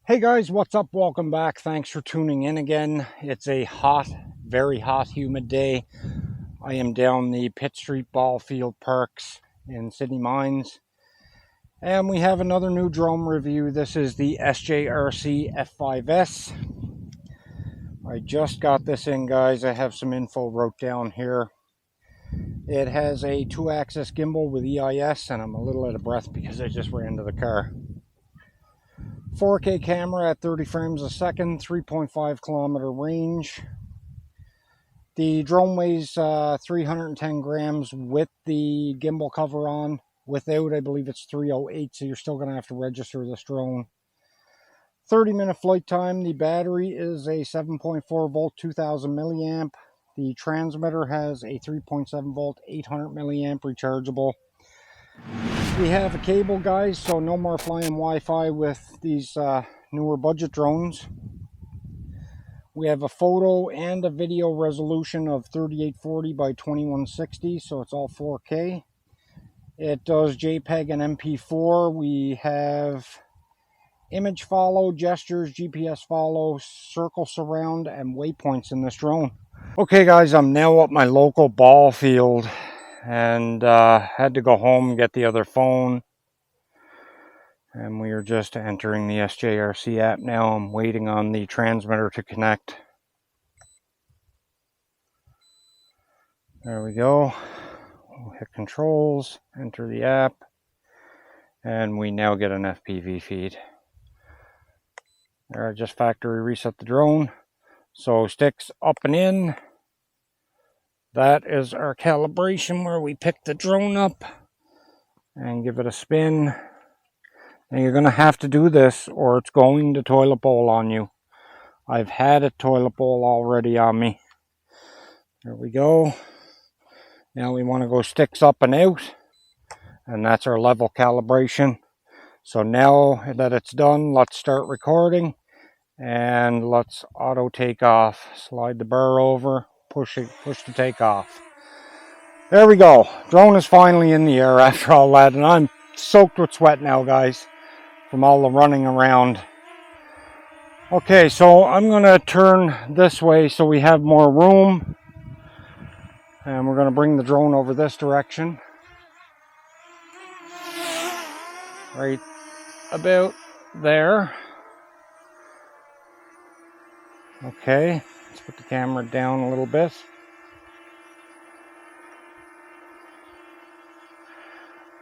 Hey guys, what's up? Welcome back. Thanks for tuning in again. It's a hot, very hot, humid day. I am down the Pitt Street Ball Field Parks in Sydney Mines. And we have another new drone review. This is the SJRC F5S. I just got this in, guys. I have some info wrote down here. It has a 2-axis gimbal with EIS, and I'm a little out of breath because I just ran to the car. 4K camera at 30 frames a second, 3.5 kilometer range. The drone weighs 310 grams with the gimbal cover on. Without, I believe it's 308, so you're still going to have to register this drone. 30-minute flight time. The battery is a 7.4 volt, 2000 milliamp. The transmitter has a 3.7 volt, 800 milliamp rechargeable. We have a cable, guys, so no more flying Wi-Fi with these newer budget drones. We have a photo and a video resolution of 3840 by 2160, so it's all 4K. It does JPEG and MP4. We have image follow, gestures, GPS follow, circle surround, and waypoints in this drone. Okay, guys, I'm now at my local ball field and had to go home and get the other phone. And we are just entering the SJRC app now. I'm waiting on the transmitter to connect. There we go. We'll hit controls, enter the app, and we now get an FPV feed. There, I just factory reset the drone. So sticks up and in. That is our calibration where we pick the drone up and give it a spin. And you're going to have to do this or it's going to toilet bowl on you. I've had a toilet bowl already on me. There we go. Now we want to go sticks up and out. And that's our level calibration. So now that it's done, let's start recording. And let's auto take off. Slide the bar over, push to take off. There we go. Drone is finally in the air after all that. And I'm soaked with sweat now, guys, from all the running around. Okay, so I'm going to turn this way so we have more room. And we're going to bring the drone over this direction. Right about there. Okay, let's put the camera down a little bit.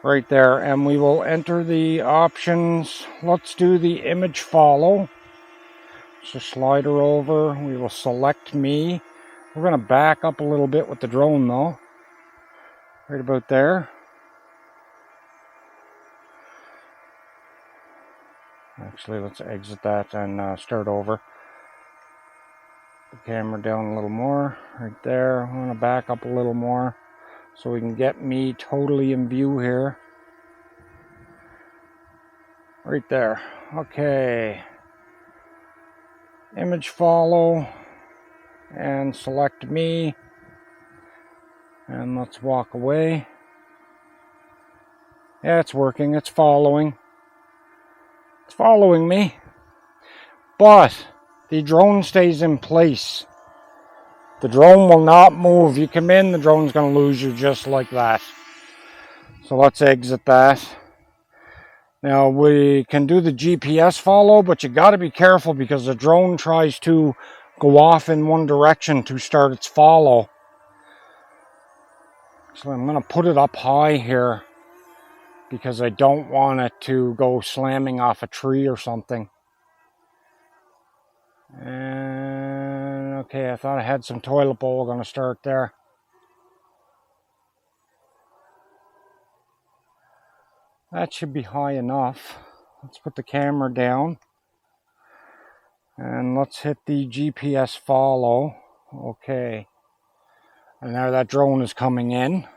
Right there, and we will enter the options. Let's do the image follow. So slide her over. We will select me. We're going to back up a little bit with the drone though. Right about there. Actually, let's exit that and start over. The camera down a little more. Right there. I'm going to back up a little more so we can get me totally in view here. Right there. Okay. Image follow and select me. And let's walk away. Yeah, it's working. It's following. It's following me. But the drone stays in place. The drone will not move. You come in, the drone's going to lose you just like that. So let's exit that. Now we can do the GPS follow, but you got to be careful because the drone tries to go off in one direction to start its follow. So I'm going to put it up high here because I don't want it to go slamming off a tree or something. And okay, I thought I had some toilet bowl going to start there. That should be high enough. Let's put the camera down. And let's hit the GPS follow. Okay. And now that drone is coming in.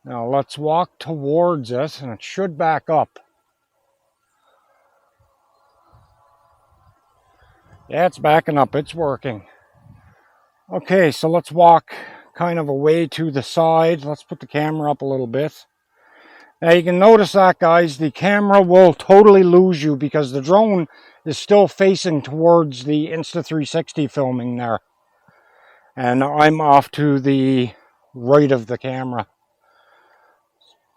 Now let's walk towards it, and it should back up. Yeah, it's backing up. It's working. Okay, so let's walk kind of away to the side. Let's put the camera up a little bit. Now you can notice that, guys, the camera will totally lose you because the drone is still facing towards the Insta360 filming there. And I'm off to the right of the camera.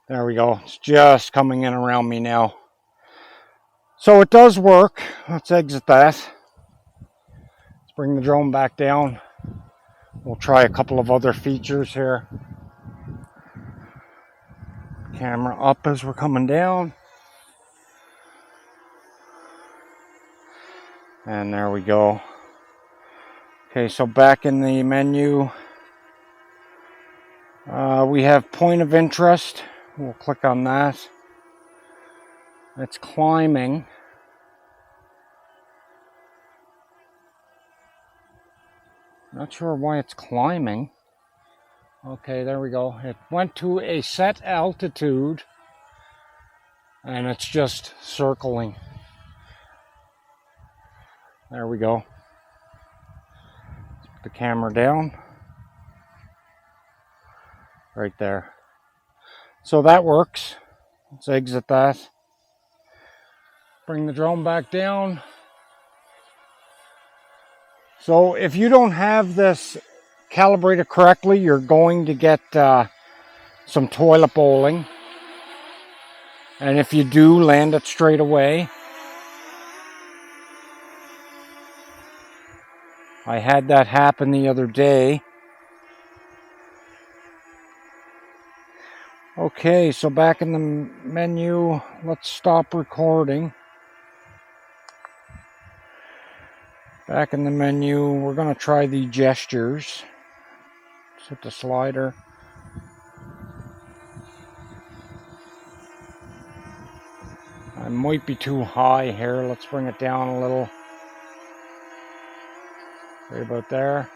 There we go. It's just coming in around me now. So it does work. Let's exit that. Let's bring the drone back down. We'll try a couple of other features here. Camera up as we're coming down. And there we go. Okay, so back in the menu, we have point of interest. We'll click on that. It's climbing. Not sure why it's climbing. Okay, there we go. It went to a set altitude and it's just circling. There we go. Put the camera down. Right there. So that works. Let's exit that. Bring the drone back down. So if you don't have this calibrated correctly, you're going to get some toilet bowling. And if you do, land it straight away. I had that happen the other day. Okay, so back in the menu, let's stop recording. Back in the menu, we're going to try the gestures. Let's hit the slider. I might be too high here. Let's bring it down a little. Right about there.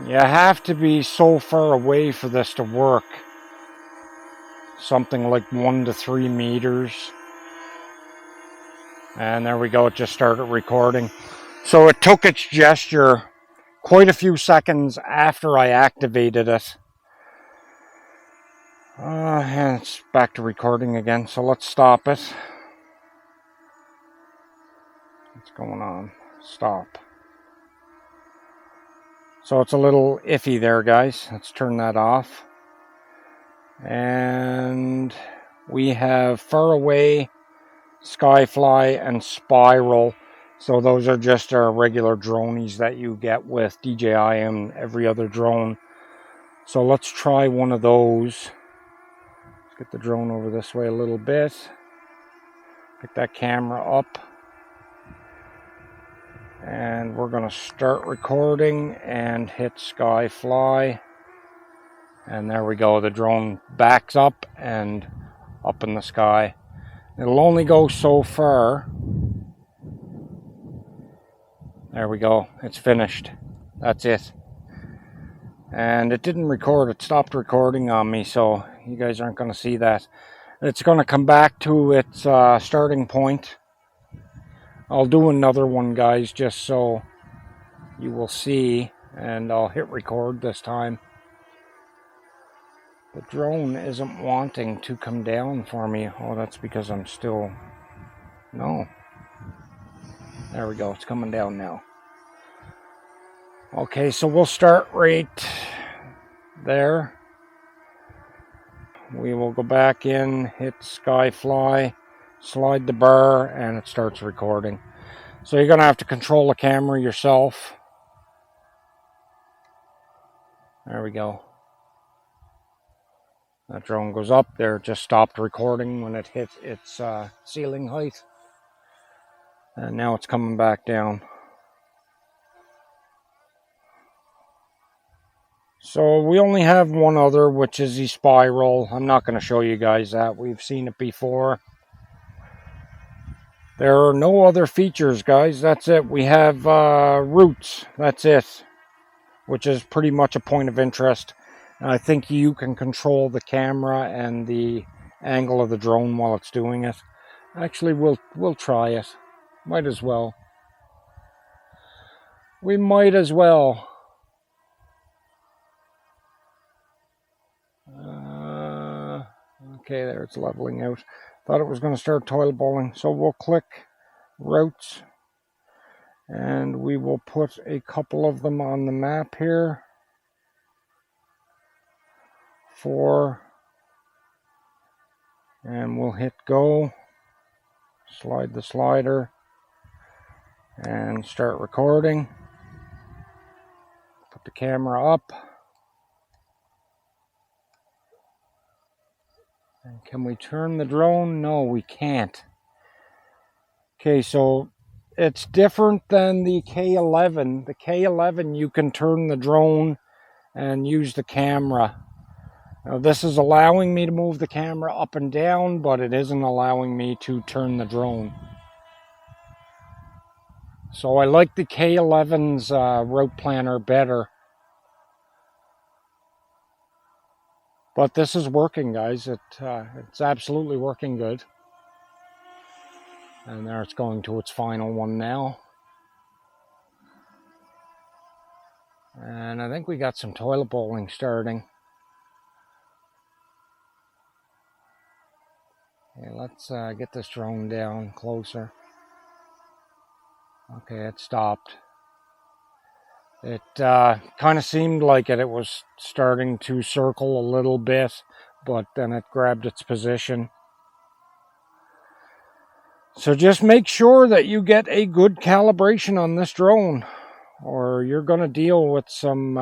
You have to be so far away for this to work. Something like 1 to 3 meters. And there we go, it just started recording. So it took its gesture quite a few seconds after I activated it. And it's back to recording again, so let's stop it. What's going on? Stop. So it's a little iffy there, guys. Let's turn that off. And we have far away, Skyfly, and Spiral. So those are just our regular dronies that you get with DJI and every other drone. So let's try one of those. Let's get the drone over this way a little bit. Pick that camera up. And we're going to start recording and hit Skyfly. And there we go. The drone backs up and up in the sky. It'll only go so far. There we go. It's finished. That's it. And it didn't record. It stopped recording on me, so you guys aren't going to see that. It's going to come back to its starting point. I'll do another one, guys, just so you will see. And I'll hit record this time. The drone isn't wanting to come down for me. Oh, that's because I'm still... No. There we go. It's coming down now. Okay, so we'll start right there. We will go back in, hit Skyfly, slide the bar, and it starts recording. So you're going to have to control the camera yourself. There we go. That drone goes up there. It just stopped recording when it hit its ceiling height. And now it's coming back down. So we only have one other, which is the Spiral. I'm not going to show you guys that. We've seen it before. There are no other features, guys. That's it. We have routes. That's it. Which is pretty much a point of interest. And I think you can control the camera and the angle of the drone while it's doing it. Actually, we'll try it. Might as well. We might as well. Okay, there, it's leveling out. Thought it was going to start toilet bowling. So we'll click routes, and we will put a couple of them on the map here. 4, and we'll hit go, slide the slider, and start recording. Put the camera up. And can we turn the drone? No, we can't. Okay, so it's different than the K11. The K11, you can turn the drone and use the camera. Now, this is allowing me to move the camera up and down, but it isn't allowing me to turn the drone. So I like the K11's route planner better. But this is working, guys. It's absolutely working good. And there it's going to its final one now. And I think we got some toilet bowling starting. Okay, let's get this drone down closer. Okay, it stopped. It kind of seemed like it was starting to circle a little bit, but then it grabbed its position. So just make sure that you get a good calibration on this drone, or you're going to deal with some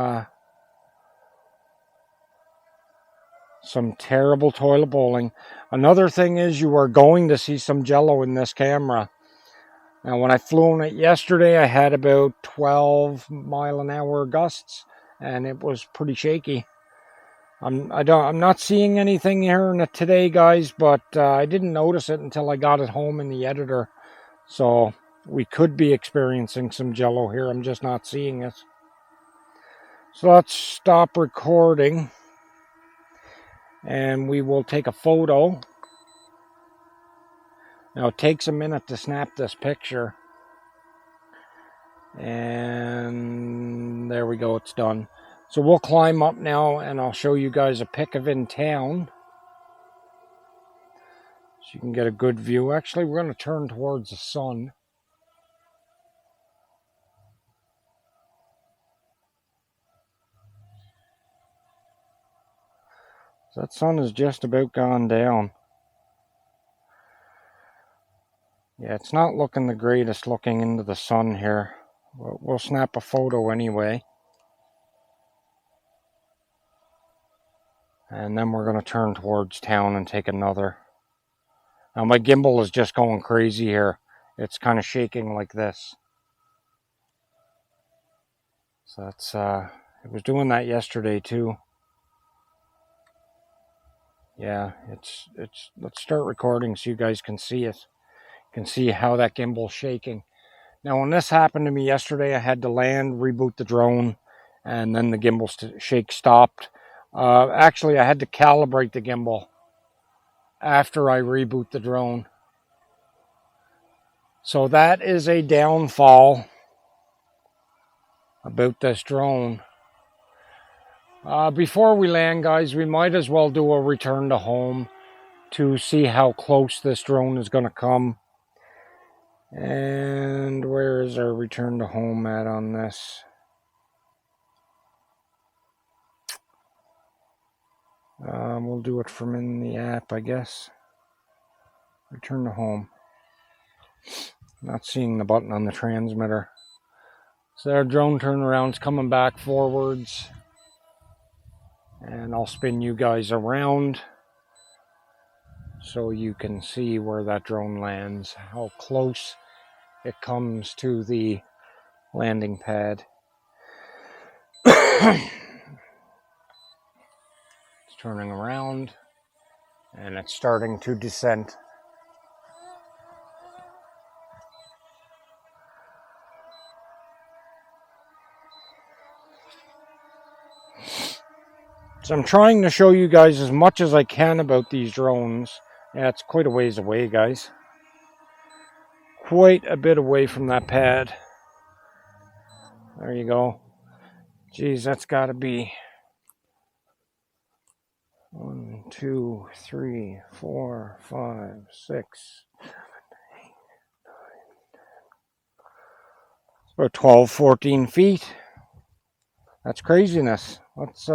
terrible toilet bowling. Another thing is you are going to see some jello in this camera. Now, when I flew in it yesterday, I had about 12 mile-an-hour gusts, and it was pretty shaky. I'm not seeing anything here in it today, guys, but I didn't notice it until I got it home in the editor. So we could be experiencing some jello here. I'm just not seeing it. So let's stop recording, and we will take a photo. Now, it takes a minute to snap this picture. And there we go, it's done. So we'll climb up now, and I'll show you guys a pic of in town, so you can get a good view. Actually, we're going to turn towards the sun. So that sun is just about gone down. Yeah, it's not looking the greatest looking into the sun here. We'll snap a photo anyway. And then we're going to turn towards town and take another. Now my gimbal is just going crazy here. It's kind of shaking like this. So that's, it was doing that yesterday too. Yeah, let's start recording so you guys can see it. You can see how that gimbal's shaking. Now, when this happened to me yesterday, I had to land, reboot the drone, and then the gimbal shake stopped. Actually, I had to calibrate the gimbal after I reboot the drone. So that is a downfall about this drone. Before we land, guys, we might as well do a return to home to see how close this drone is going to come. And where is our return to home at on this? We'll do it from in the app, I guess. Return to home. Not seeing the button on the transmitter. So our drone turnaround's coming back forwards. And I'll spin you guys around so you can see where that drone lands, how close it comes to the landing pad. It's turning around, and it's starting to descend. So I'm trying to show you guys as much as I can about these drones. Yeah, it's quite a ways away, guys. Quite a bit away from that pad. There you go. Geez, that's got to be 1, 2, 2, 3, 4, 5, 6, about 12, 14 feet. That's craziness. Let's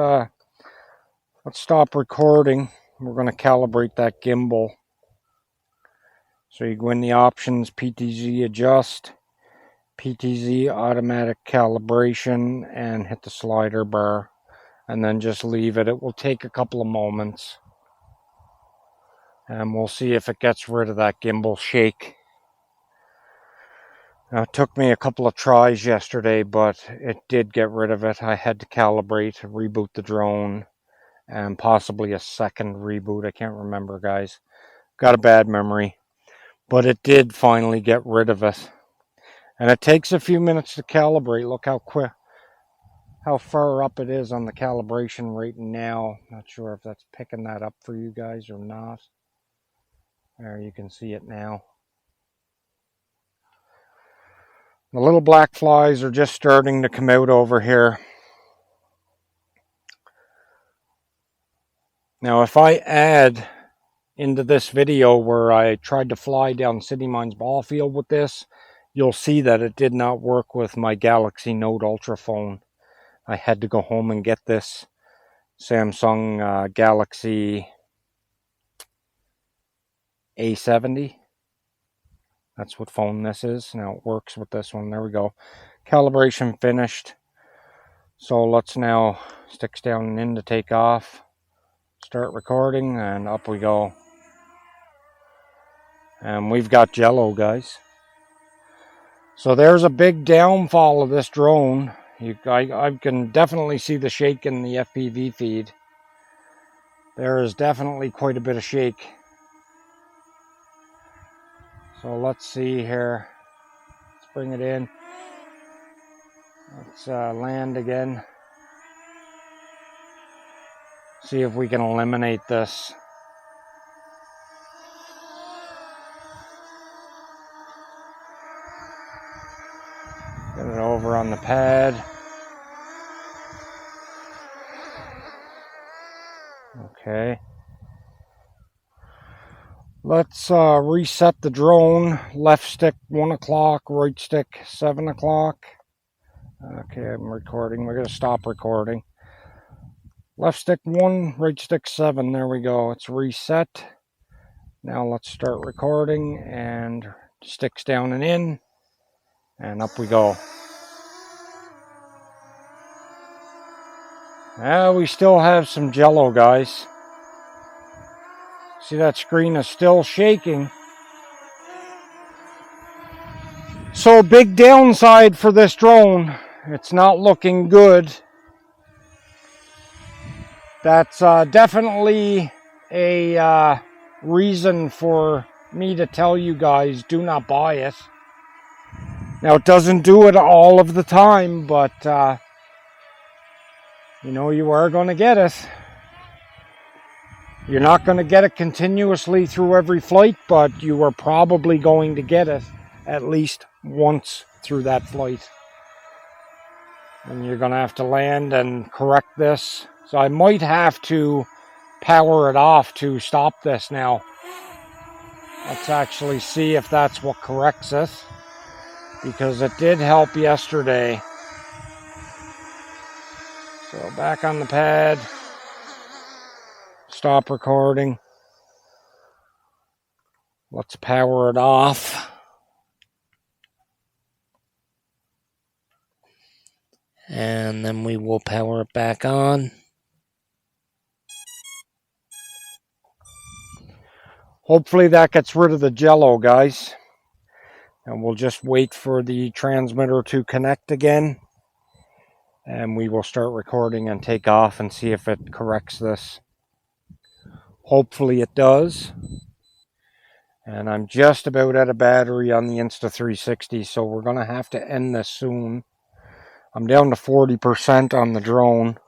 stop recording. We're going to calibrate that gimbal. So you go in the options, PTZ adjust, PTZ automatic calibration, and hit the slider bar. And then just leave it. It will take a couple of moments. And we'll see if it gets rid of that gimbal shake. Now, it took me a couple of tries yesterday, but it did get rid of it. I had to calibrate, reboot the drone, and possibly a second reboot. I can't remember, guys. Got a bad memory. But it did finally get rid of it. And it takes a few minutes to calibrate. Look how far up it is on the calibration rate now. Not sure if that's picking that up for you guys or not. There, you can see it now. The little black flies are just starting to come out over here. Now, if I add into this video where I tried to fly down City Mines ball field with this, you'll see that it did not work with my Galaxy Note Ultra phone. I had to go home and get this Samsung Galaxy A70. That's what phone this is. Now it works with this one. There we go. Calibration finished. So let's now sticks down and in to take off. Start recording, and up we go. And we've got jello, guys. So there's a big downfall of this drone. I can definitely see the shake in the FPV feed. There is definitely quite a bit of shake. So let's see here. Let's bring it in. Let's land again. See if we can eliminate this. Get it over on the pad. Okay. Let's reset the drone. Left stick 1 o'clock, right stick 7 o'clock. Okay, I'm recording. We're going to stop recording. Left stick 1, right stick 7. There we go. It's reset. Now let's start recording, and sticks down and in, and up we go. We still have some jello, guys. See, that screen is still shaking. So, big downside for this drone. It's not looking good. That's definitely a reason for me to tell you guys, do not buy it. Now, it doesn't do it all of the time, but you know, you are going to get it. You're not going to get it continuously through every flight, but you are probably going to get it at least once through that flight. And you're going to have to land and correct this. So I might have to power it off to stop this now. Let's actually see if that's what corrects it, because it did help yesterday. So back on the pad. Stop recording. Let's power it off. And then we will power it back on. Hopefully that gets rid of the jello, guys. And we'll just wait for the transmitter to connect again. And we will start recording and take off and see if it corrects this. Hopefully it does. And I'm just about out of battery on the Insta360, so we're going to have to end this soon. I'm down to 40% on the drone.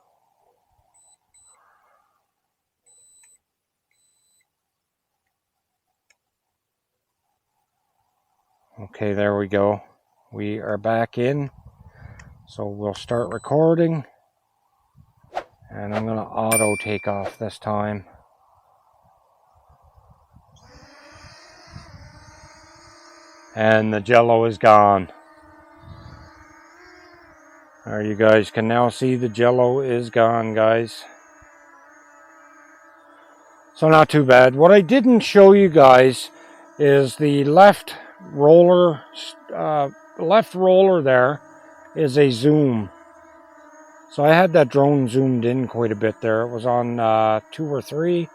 Okay, there we go. We are back in. So we'll start recording. And I'm going to auto take off this time. and the jello is gone. There, you guys can now see the jello is gone, guys. So not too bad. What I didn't show you guys is the left roller there is a zoom. So I had that drone zoomed in quite a bit there. It was on 2 or 3.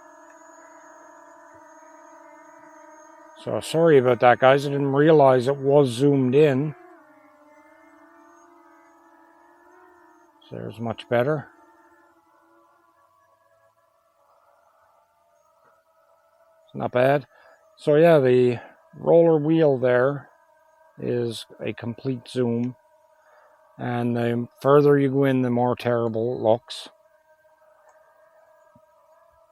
So sorry about that, guys. I didn't realize it was zoomed in. So there's much better. It's not bad. So yeah, the roller wheel there is a complete zoom. And the further you go in, the more terrible it looks.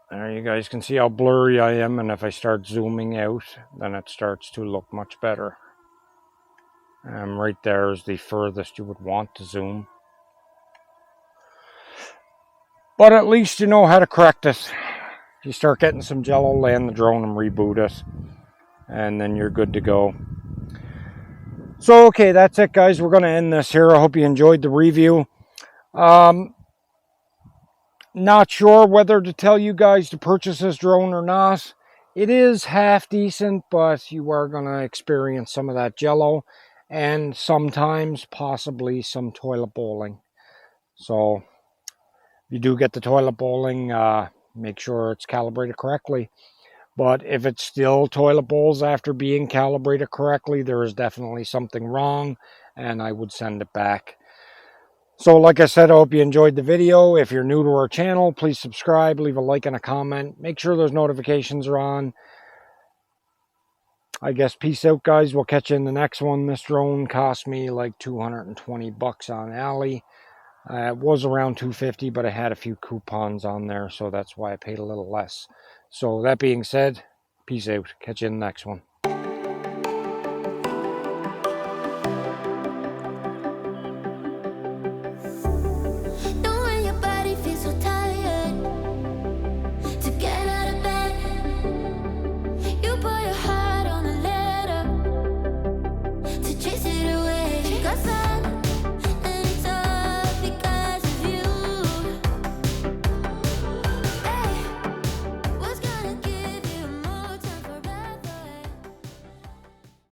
There, you guys can see how blurry I am, and if I start zooming out, then it starts to look much better. Right there is the furthest you would want to zoom. But at least you know how to correct it. If you start getting some jello, land the drone and reboot it, and then you're good to go. So okay, that's it, guys. We're going to end this here. I hope you enjoyed the review. Not sure whether to tell you guys to purchase this drone or not. It is half decent, but you are going to experience some of that jello and sometimes possibly some toilet bowling. So if you do get the toilet bowling, make sure it's calibrated correctly. But if it still toilet bowls after being calibrated correctly, there is definitely something wrong, and I would send it back. So like I said, I hope you enjoyed the video. If you're new to our channel, please subscribe, leave a like and a comment. Make sure those notifications are on. I guess peace out, guys. We'll catch you in the next one. This drone cost me like 220 bucks on Ali. It was around 250, but I had a few coupons on there, so that's why I paid a little less. So that being said, peace out. Catch you in the next one. Chase it away.